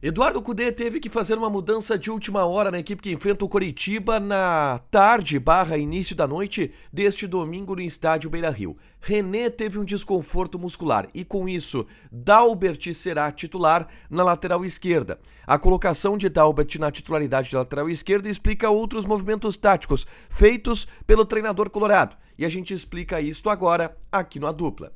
Eduardo Cudê teve que fazer uma mudança de última hora na equipe que enfrenta o Coritiba na tarde / início da noite deste domingo no estádio Beira-Rio. René teve um desconforto muscular e com isso Dalbert será titular na lateral esquerda. A colocação de Dalbert na titularidade da lateral esquerda explica outros movimentos táticos feitos pelo treinador colorado e a gente explica isto agora aqui no A Dupla.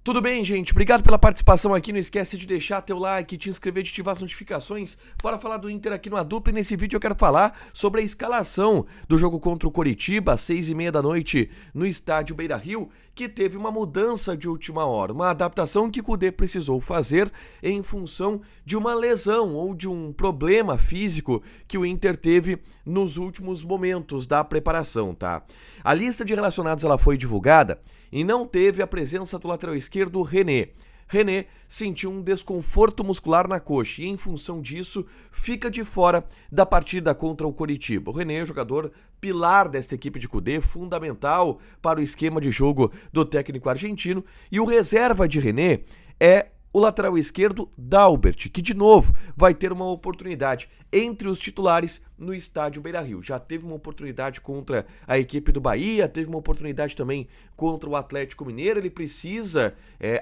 Tudo bem, gente? Obrigado pela participação aqui. Não esquece de deixar teu like, te inscrever, de ativar as notificações. Bora falar do Inter aqui no A Dupla. E nesse vídeo eu quero falar sobre a escalação do jogo contra o Coritiba, às 6h30 da noite, no estádio Beira-Rio, que teve uma mudança de última hora, uma adaptação que o Cudê precisou fazer em função de uma lesão ou de um problema físico que o Inter teve nos últimos momentos da preparação, tá? A lista de relacionados ela foi divulgada e não teve a presença do lateral esquerdo René. René sentiu um desconforto muscular na coxa e, em função disso, fica de fora da partida contra o Coritiba. O René é o jogador pilar desta equipe de Cudê, fundamental para o esquema de jogo do técnico argentino, e o reserva de René é o lateral esquerdo Dalbert, que de novo vai ter uma oportunidade entre os titulares no estádio Beira-Rio. Já teve uma oportunidade contra a equipe do Bahia, teve uma oportunidade também contra o Atlético Mineiro. Ele precisa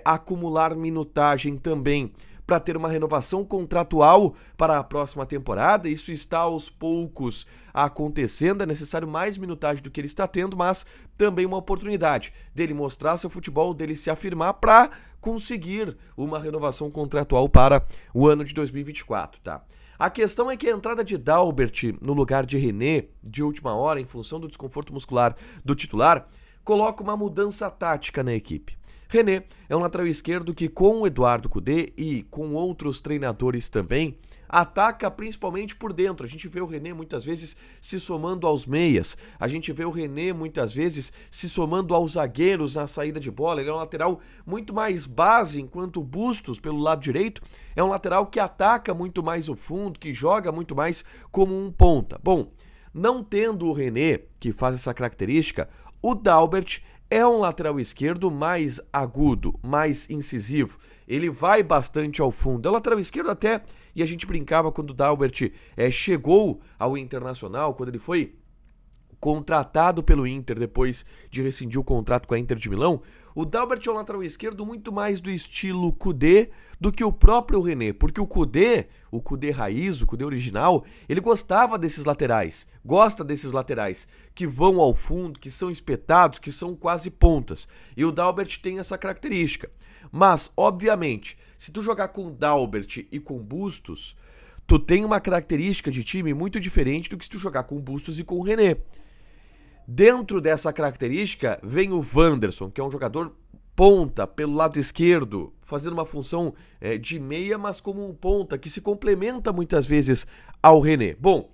acumular minutagem também para ter uma renovação contratual para a próxima temporada. Isso está aos poucos acontecendo, é necessário mais minutagem do que ele está tendo, mas também uma oportunidade dele mostrar seu futebol, dele se afirmar para conseguir uma renovação contratual para o ano de 2024, tá? A questão é que a entrada de Dalbert no lugar de René de última hora, em função do desconforto muscular do titular, coloca uma mudança tática na equipe. René é um lateral esquerdo que, com o Eduardo Cudê e com outros treinadores também, ataca principalmente por dentro. A gente vê o René muitas vezes se somando aos meias, a gente vê o René muitas vezes se somando aos zagueiros na saída de bola. Ele é um lateral muito mais base, enquanto o Bustos, pelo lado direito, é um lateral que ataca muito mais o fundo, que joga muito mais como um ponta. Bom, não tendo o René, que faz essa característica, o Dalbert é um lateral esquerdo mais agudo, mais incisivo. Ele vai bastante ao fundo. É um lateral esquerdo até, e a gente brincava quando o Dalbert chegou ao Internacional, quando ele foi contratado pelo Inter depois de rescindir o contrato com a Inter de Milão. O Dalbert é um lateral esquerdo muito mais do estilo Cudê do que o próprio René, porque o Cudê raiz, o Cudê original, ele gostava desses laterais, gosta desses laterais que vão ao fundo, que são espetados, que são quase pontas. E o Dalbert tem essa característica. Mas, obviamente, se tu jogar com Dalbert e com Bustos, tu tem uma característica de time muito diferente do que se tu jogar com Bustos e com René. Dentro dessa característica vem o Wanderson, que é um jogador ponta pelo lado esquerdo, fazendo uma função de meia, mas como um ponta, que se complementa muitas vezes ao René. Bom,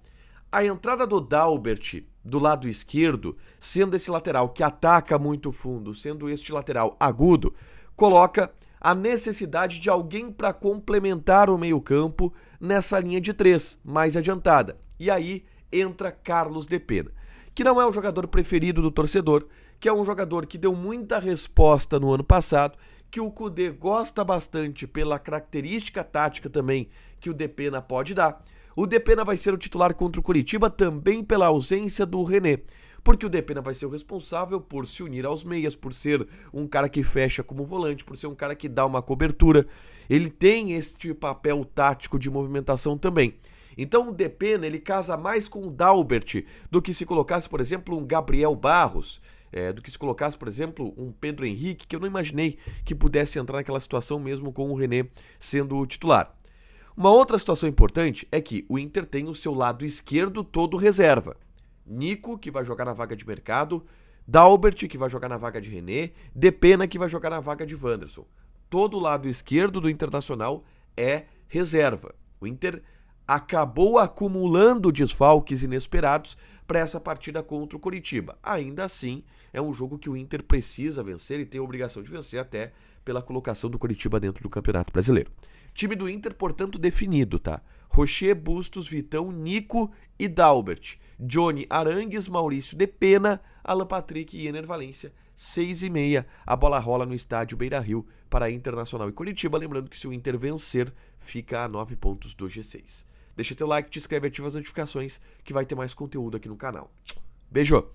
a entrada do Dalbert do lado esquerdo, sendo esse lateral que ataca muito fundo, sendo este lateral agudo, coloca a necessidade de alguém para complementar o meio-campo nessa linha de 3, mais adiantada. E aí entra Carlos Depena, que não é o jogador preferido do torcedor, que é um jogador que deu muita resposta no ano passado, que o Cudê gosta bastante pela característica tática também que o Depena pode dar. O Depena vai ser o titular contra o Coritiba também pela ausência do René, porque o Depena vai ser o responsável por se unir aos meias, por ser um cara que fecha como volante, por ser um cara que dá uma cobertura. Ele tem este papel tático de movimentação também. Então o Depena, ele casa mais com o Dalbert do que se colocasse, por exemplo, um Gabriel Barros, do que se colocasse, por exemplo, um Pedro Henrique, que eu não imaginei que pudesse entrar naquela situação mesmo com o René sendo o titular. Uma outra situação importante é que o Inter tem o seu lado esquerdo todo reserva. Nico, que vai jogar na vaga de Mercado, Dalbert, que vai jogar na vaga de René, Depena, que vai jogar na vaga de Wanderson. Todo o lado esquerdo do Internacional é reserva. O Inter acabou acumulando desfalques inesperados para essa partida contra o Coritiba. Ainda assim, é um jogo que o Inter precisa vencer e tem a obrigação de vencer até pela colocação do Coritiba dentro do Campeonato Brasileiro. Time do Inter, portanto, definido, tá? Rocher, Bustos, Vitão, Nico e Dalbert. Johnny Arangues, Maurício Depena, Alan Patrick e Ener Valencia 6h30, a bola rola no estádio Beira-Rio para Internacional e Coritiba. Lembrando que se o Inter vencer, fica a 9 pontos do G6. Deixa teu like, te inscreve e ativa as notificações que vai ter mais conteúdo aqui no canal. Beijo!